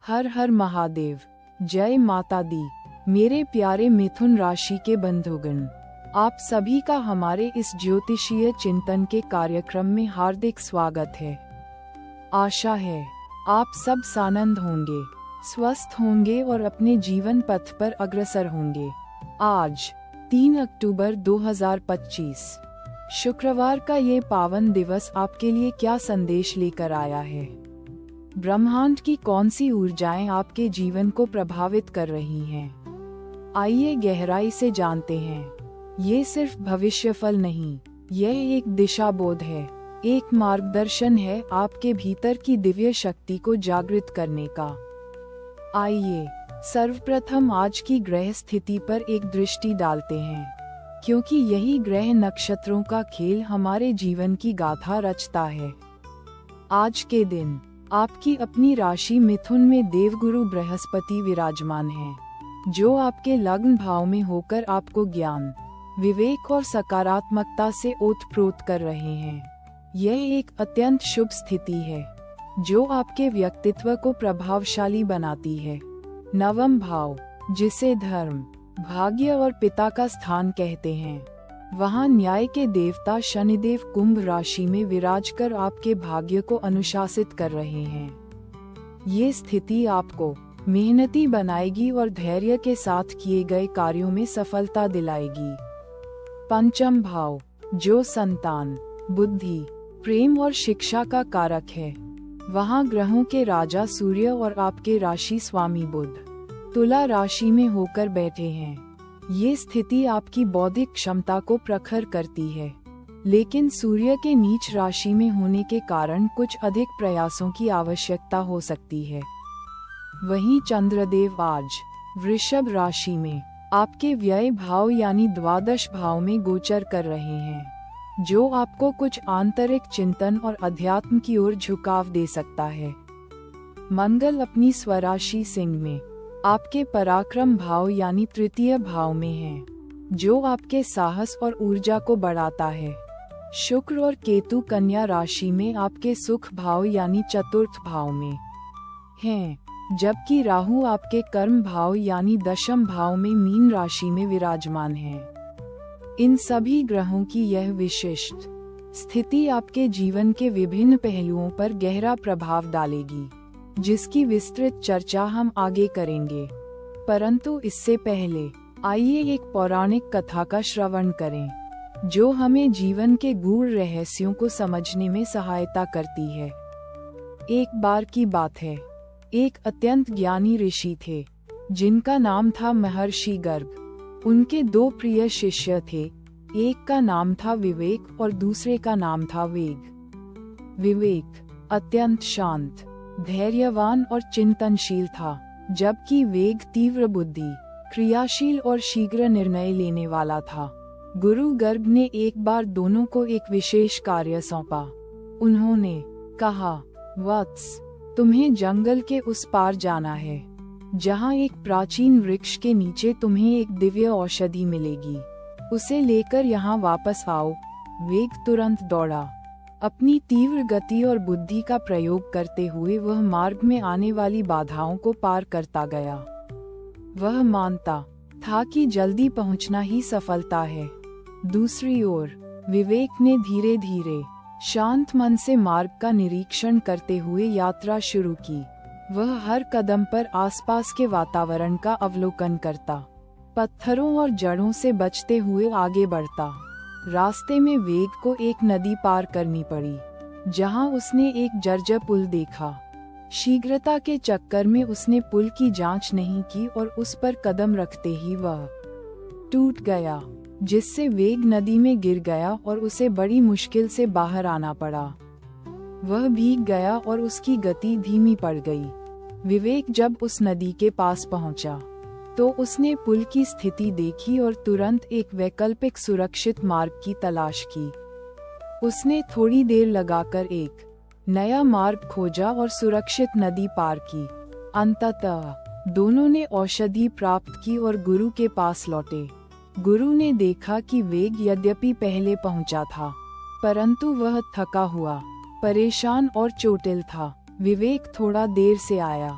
हर हर महादेव। जय माता दी। मेरे प्यारे मिथुन राशि के बंधुगण, आप सभी का हमारे इस ज्योतिषीय चिंतन के कार्यक्रम में हार्दिक स्वागत है। आशा है आप सब सानंद होंगे, स्वस्थ होंगे और अपने जीवन पथ पर अग्रसर होंगे। आज 3 अक्टूबर 2025 शुक्रवार का ये पावन दिवस आपके लिए क्या संदेश लेकर आया है? ब्रह्मांड की कौन सी ऊर्जाएं आपके जीवन को प्रभावित कर रही हैं? आइए गहराई से जानते हैं। ये सिर्फ भविष्यफल नहीं, यह एक दिशा बोध है, एक मार्गदर्शन है आपके भीतर की दिव्य शक्ति को जागृत करने का। आइए सर्वप्रथम आज की ग्रह स्थिति पर एक दृष्टि डालते हैं, क्योंकि यही ग्रह नक्षत्रों का खेल हमारे जीवन की गाथा रचता है। आज के दिन आपकी अपनी राशि मिथुन में देवगुरु बृहस्पति विराजमान हैं, जो आपके लग्न भाव में होकर आपको ज्ञान, विवेक और सकारात्मकता से ओतप्रोत कर रहे हैं। यह एक अत्यंत शुभ स्थिति है, जो आपके व्यक्तित्व को प्रभावशाली बनाती है। नवम भाव, जिसे धर्म, भाग्य और पिता का स्थान कहते हैं, वहां न्याय के देवता शनिदेव कुंभ राशि में विराजकर आपके भाग्य को अनुशासित कर रहे हैं। ये स्थिति आपको मेहनती बनाएगी और धैर्य के साथ किए गए कार्यों में सफलता दिलाएगी। पंचम भाव, जो संतान, बुद्धि, प्रेम और शिक्षा का कारक है, वहां ग्रहों के राजा सूर्य और आपके राशि स्वामी बुध तुला राशि में होकर बैठे हैं। ये स्थिति आपकी बौद्धिक क्षमता को प्रखर करती है, लेकिन सूर्य के नीच राशि में होने के कारण कुछ अधिक प्रयासों की आवश्यकता हो सकती है। वहीं चंद्रदेव आज वृषभ राशि में आपके व्यय भाव यानी द्वादश भाव में गोचर कर रहे हैं, जो आपको कुछ आंतरिक चिंतन और अध्यात्म की ओर झुकाव दे सकता है। मंगल अपनी स्वराशि सिंह में आपके पराक्रम भाव यानी तृतीय भाव में है, जो आपके साहस और ऊर्जा को बढ़ाता है। शुक्र और केतु कन्या राशि में आपके सुख भाव यानी चतुर्थ भाव में हैं, जबकि राहु आपके कर्म भाव यानी दशम भाव में मीन राशि में विराजमान है। इन सभी ग्रहों की यह विशिष्ट स्थिति आपके जीवन के विभिन्न पहलुओं पर गहरा प्रभाव डालेगी, जिसकी विस्तृत चर्चा हम आगे करेंगे। परंतु इससे पहले आइए एक पौराणिक कथा का श्रवण करें, जो हमें जीवन के गूढ़ रहस्यों को समझने में सहायता करती है। एक बार की बात है, एक अत्यंत ज्ञानी ऋषि थे, जिनका नाम था महर्षि गर्ग। उनके 2 प्रिय शिष्य थे, एक का नाम था विवेक और दूसरे का नाम था वेग। विवेक अत्यंत शांत, धैर्यवान और चिंतनशील था, जबकि वेग तीव्र बुद्धि, क्रियाशील और शीघ्र निर्णय लेने वाला था। गुरु गर्ग ने एक बार दोनों को एक विशेष कार्य सौंपा। उन्होंने कहा, वत्स, तुम्हें जंगल के उस पार जाना है, जहां एक प्राचीन वृक्ष के नीचे तुम्हें एक दिव्य औषधि मिलेगी। उसे लेकर यहाँ वापस आओ। वेग तुरंत दौड़ा। अपनी तीव्र गति और बुद्धि का प्रयोग करते हुए वह मार्ग में आने वाली बाधाओं को पार करता गया। वह मानता था कि जल्दी पहुंचना ही सफलता है। दूसरी ओर विवेक ने धीरे धीरे शांत मन से मार्ग का निरीक्षण करते हुए यात्रा शुरू की। वह हर कदम पर आसपास के वातावरण का अवलोकन करता, पत्थरों और जड़ों से बचते हुए आगे बढ़ता। रास्ते में वेग को एक नदी पार करनी पड़ी, जहां उसने एक जर्जर पुल देखा। शीघ्रता के चक्कर में उसने पुल की जांच नहीं की और उस पर कदम रखते ही वह टूट गया, जिससे वेग नदी में गिर गया और उसे बड़ी मुश्किल से बाहर आना पड़ा। वह भीग गया और उसकी गति धीमी पड़ गई। विवेक जब उस नदी के पास पहुंचा, तो उसने पुल की स्थिति देखी और तुरंत एक वैकल्पिक सुरक्षित मार्ग की तलाश की। उसने थोड़ी देर लगाकर एक नया मार्ग खोजा और सुरक्षित नदी पार की। अंततः दोनों ने औषधि प्राप्त की और गुरु के पास लौटे। गुरु ने देखा कि वेग यद्यपि पहले पहुंचा था, परंतु वह थका हुआ, परेशान और चोटिल था। विवेक थोड़ा देर से आया,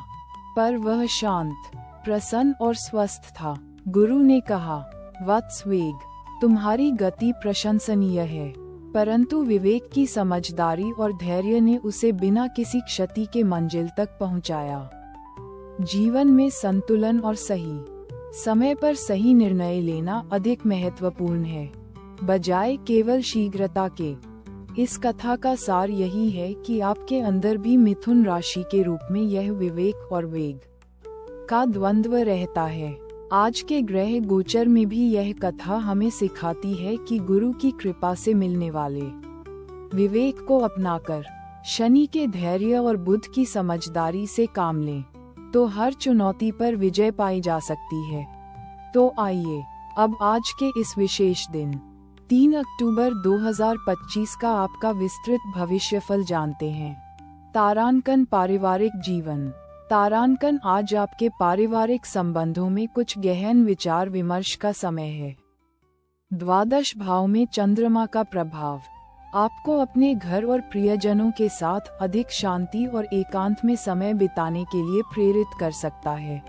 पर वह शांत, प्रसन्न और स्वस्थ था। गुरु ने कहा, वत्स वेग, तुम्हारी गति प्रशंसनीय है, परंतु विवेक की समझदारी और धैर्य ने उसे बिना किसी क्षति के मंजिल तक पहुंचाया। जीवन में संतुलन और सही समय पर सही निर्णय लेना अधिक महत्वपूर्ण है, बजाय केवल शीघ्रता के। इस कथा का सार यही है कि आपके अंदर भी मिथुन राशि के रूप में यह विवेक और वेग का द्वंद्व रहता है। आज के ग्रह गोचर में भी यह कथा हमें सिखाती है कि गुरु की कृपा से मिलने वाले विवेक को अपनाकर शनि के धैर्य और बुध की समझदारी से काम लें तो हर चुनौती पर विजय पाई जा सकती है। तो आइए अब आज के इस विशेष दिन 3 अक्टूबर 2025 का आपका विस्तृत भविष्यफल जानते हैं। तारांकन पारिवारिक जीवन। तारांकन आज आपके पारिवारिक संबंधों में कुछ गहन विचार विमर्श का समय है। द्वादश भाव में चंद्रमा का प्रभाव आपको अपने घर और प्रियजनों के साथ अधिक शांति और एकांत में समय बिताने के लिए प्रेरित कर सकता है।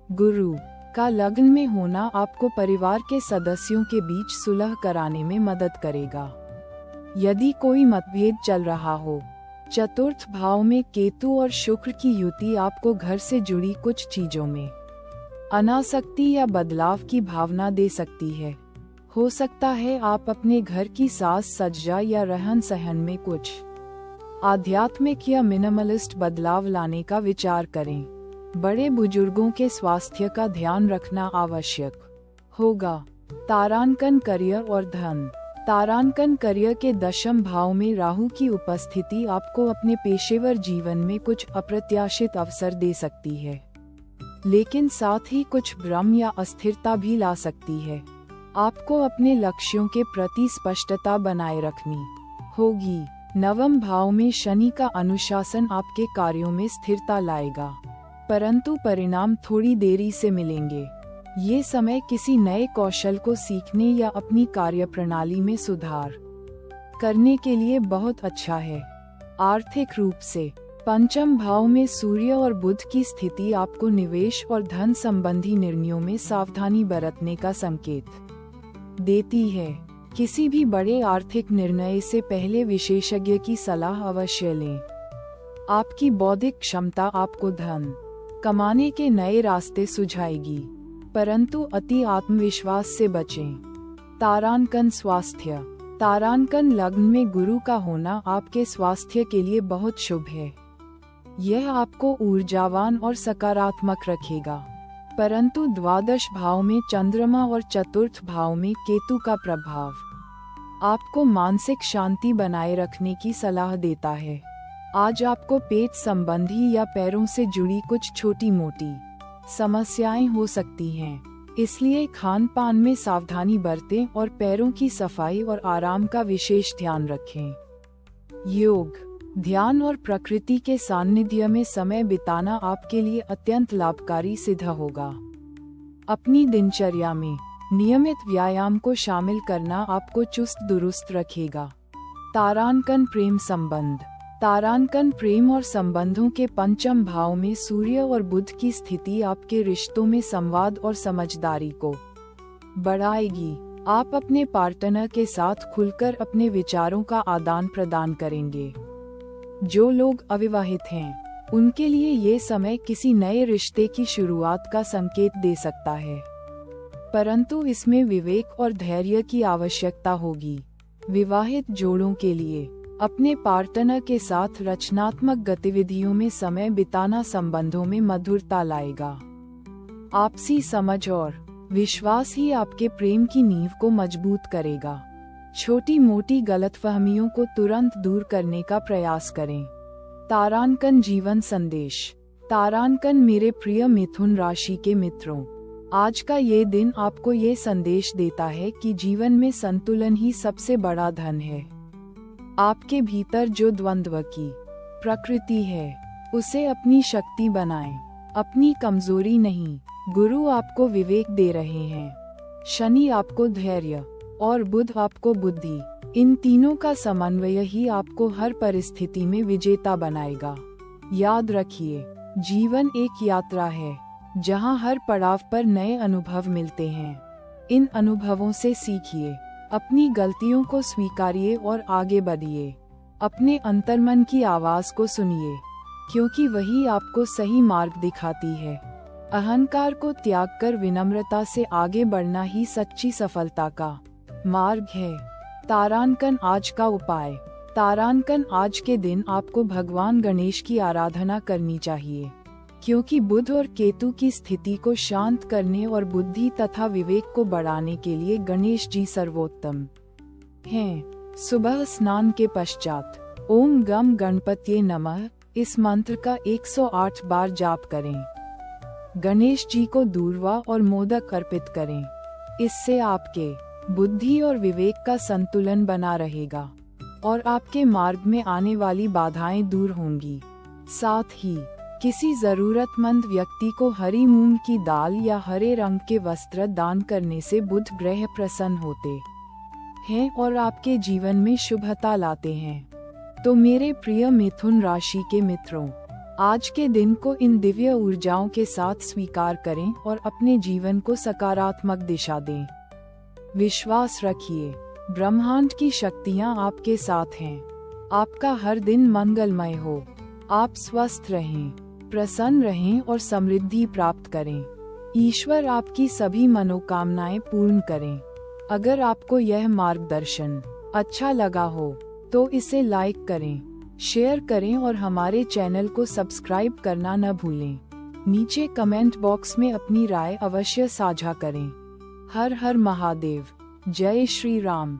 गुरु का लग्न में होना आपको परिवार के सदस्यों के बीच सुलह कराने में मदद करेगा। यदि कोई मतभेद चल रहा हो, चतुर्थ भाव में केतु और शुक्र की युति आपको घर से जुड़ी कुछ चीजों में अनासक्ति या बदलाव की भावना दे सकती है। हो सकता है आप अपने घर की साज सज्जा या रहन सहन में कुछ आध्यात्मिक या मिनिमलिस्ट बदलाव लाने का विचार करें। बड़े बुजुर्गों के स्वास्थ्य का ध्यान रखना आवश्यक होगा। तारांकन करियर और धन। तारांकन करियर के दशम भाव में राहु की उपस्थिति आपको अपने पेशेवर जीवन में कुछ अप्रत्याशित अवसर दे सकती है, लेकिन साथ ही कुछ भ्रम या अस्थिरता भी ला सकती है। आपको अपने लक्ष्यों के प्रति स्पष्टता बनाए रखनी होगी। नवम भाव में शनि का अनुशासन आपके कार्यों में स्थिरता लाएगा, परंतु परिणाम थोड़ी देरी से मिलेंगे। ये समय किसी नए कौशल को सीखने या अपनी कार्यप्रणाली में सुधार करने के लिए बहुत अच्छा है। आर्थिक रूप से पंचम भाव में सूर्य और बुध की स्थिति आपको निवेश और धन संबंधी निर्णयों में सावधानी बरतने का संकेत देती है। किसी भी बड़े आर्थिक निर्णय से पहले विशेषज्ञ की सलाह अवश्य लें। आपकी बौद्धिक क्षमता आपको धन कमाने के नए रास्ते सुझाएगी, परंतु अति आत्मविश्वास से बचें। तारांकन स्वास्थ्य। तारांकन लग्न में गुरु का होना आपके स्वास्थ्य के लिए बहुत शुभ है। यह आपको ऊर्जावान और सकारात्मक रखेगा, परंतु द्वादश भाव में चंद्रमा और चतुर्थ भाव में केतु का प्रभाव आपको मानसिक शांति बनाए रखने की सलाह देता है। आज आपको पेट संबंधी या पैरों से जुड़ी कुछ छोटी मोटी समस्याएं हो सकती हैं, इसलिए खान पान में सावधानी बरतें और पैरों की सफाई और आराम का विशेष ध्यान रखें। योग, ध्यान और प्रकृति के सानिध्य में समय बिताना आपके लिए अत्यंत लाभकारी सिद्ध होगा। अपनी दिनचर्या में नियमित व्यायाम को शामिल करना आपको चुस्त दुरुस्त रखेगा। तारांकन प्रेम संबंध। तारांकन प्रेम और संबंधों के पंचम भाव में सूर्य और बुध की स्थिति आपके रिश्तों में संवाद और समझदारी को बढ़ाएगी। आप अपने पार्टनर के साथ खुलकर अपने विचारों का आदान प्रदान करेंगे। जो लोग अविवाहित हैं, उनके लिए ये समय किसी नए रिश्ते की शुरुआत का संकेत दे सकता है, परंतु इसमें विवेक और धैर्य की आवश्यकता होगी। विवाहित जोड़ों के लिए अपने पार्टनर के साथ रचनात्मक गतिविधियों में समय बिताना संबंधों में मधुरता लाएगा। आपसी समझ और विश्वास ही आपके प्रेम की नींव को मजबूत करेगा। छोटी मोटी गलतफहमियों को तुरंत दूर करने का प्रयास करें। तारांकन जीवन संदेश। तारांकन मेरे प्रिय मिथुन राशि के मित्रों, आज का ये दिन आपको ये संदेश देता है कि जीवन में संतुलन ही सबसे बड़ा धन है। आपके भीतर जो द्वंद्व की प्रकृति है, उसे अपनी शक्ति बनाएं, अपनी कमजोरी नहीं। गुरु आपको विवेक दे रहे हैं, शनि आपको धैर्य और बुध आपको बुद्धि। इन तीनों का समन्वय ही आपको हर परिस्थिति में विजेता बनाएगा। याद रखिए, जीवन एक यात्रा है जहां हर पड़ाव पर नए अनुभव मिलते हैं। इन अनुभवों से सीखिए, अपनी गलतियों को स्वीकारिए और आगे बढ़िए। अपने अंतर्मन की आवाज को सुनिए, क्योंकि वही आपको सही मार्ग दिखाती है। अहंकार को त्याग कर विनम्रता से आगे बढ़ना ही सच्ची सफलता का मार्ग है। तारांकन आज का उपाय। तारांकन आज के दिन आपको भगवान गणेश की आराधना करनी चाहिए, क्योंकि बुध और केतु की स्थिति को शांत करने और बुद्धि तथा विवेक को बढ़ाने के लिए गणेश जी सर्वोत्तम हैं। सुबह स्नान के पश्चात ओम गम गणपतये नमः इस मंत्र का 108 बार जाप करें। गणेश जी को दूर्वा और मोदक अर्पित करें। इससे आपके बुद्धि और विवेक का संतुलन बना रहेगा और आपके मार्ग में आने वाली बाधाएं दूर होंगी। साथ ही किसी जरूरतमंद व्यक्ति को हरी मूंग की दाल या हरे रंग के वस्त्र दान करने से बुध ग्रह प्रसन्न होते हैं और आपके जीवन में शुभता लाते हैं। तो मेरे प्रिय मिथुन राशि के मित्रों, आज के दिन को इन दिव्य ऊर्जाओं के साथ स्वीकार करें और अपने जीवन को सकारात्मक दिशा दें। विश्वास रखिए, ब्रह्मांड की शक्तियां आपके साथ हैं। आपका हर दिन मंगलमय हो। आप स्वस्थ रहें, प्रसन्न रहें और समृद्धि प्राप्त करें। ईश्वर आपकी सभी मनोकामनाएं पूर्ण करें। अगर आपको यह मार्गदर्शन अच्छा लगा हो तो इसे लाइक करें, शेयर करें और हमारे चैनल को सब्सक्राइब करना न भूलें। नीचे कमेंट बॉक्स में अपनी राय अवश्य साझा करें। हर हर महादेव। जय श्री राम।